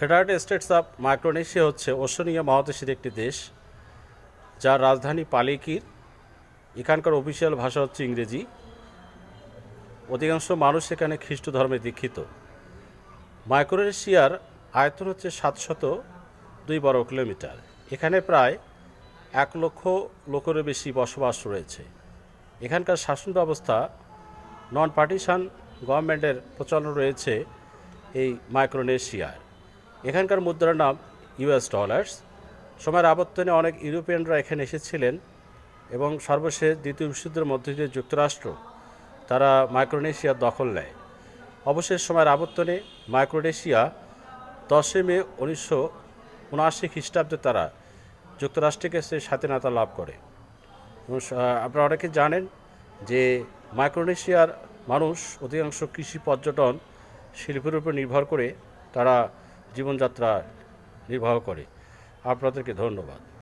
Federated states of Micronesia হচ্ছে Oceania মহাদেশের একটি দেশ, যার রাজধানী পালিকির। এখানকার অফিসিয়াল ভাষা হচ্ছে ইংরেজি। অধিকাংশ মানুষ এখানে খ্রিস্ট ধর্মে দীক্ষিত। মাইক্রোনেশিয়ার আয়তন হচ্ছে 702 বর্গ কিলোমিটার। এখানে প্রায় 1 লক্ষ লোকেরও বেশি বসবাস রয়েছে। এখানকার শাসন ব্যবস্থা নন পার্টিশান গভর্নমেন্টের প্রচলন রয়েছে এই মাইক্রোনেশিয়ার। এখানকার মুদ্রার নাম ইউএস ডলার্স। সময়ের আবর্তনে অনেক ইউরোপিয়ানরা এখানে এসেছিলেন এবং সর্বশেষ দ্বিতীয় বিশ্বযুদ্ধের মধ্য দিয়ে যুক্তরাষ্ট্র তারা মাইক্রোনেশিয়ার দখল নেয়। অবশেষ সময়ের আবর্তনে মাইক্রোনেশিয়া 10 মে 1979 খ্রিস্টাব্দে তারা যুক্তরাষ্ট্রের কাছে স্বাধীনতা লাভ করে। আপনারা অনেকে জানেন যে মাইক্রোনেশিয়ার মানুষ অধিকাংশ কৃষি, পর্যটন, শিল্পের উপর নির্ভর করে তারা জীবনযাত্রা নির্বাহ করে। আপনাদেরকে ধন্যবাদ।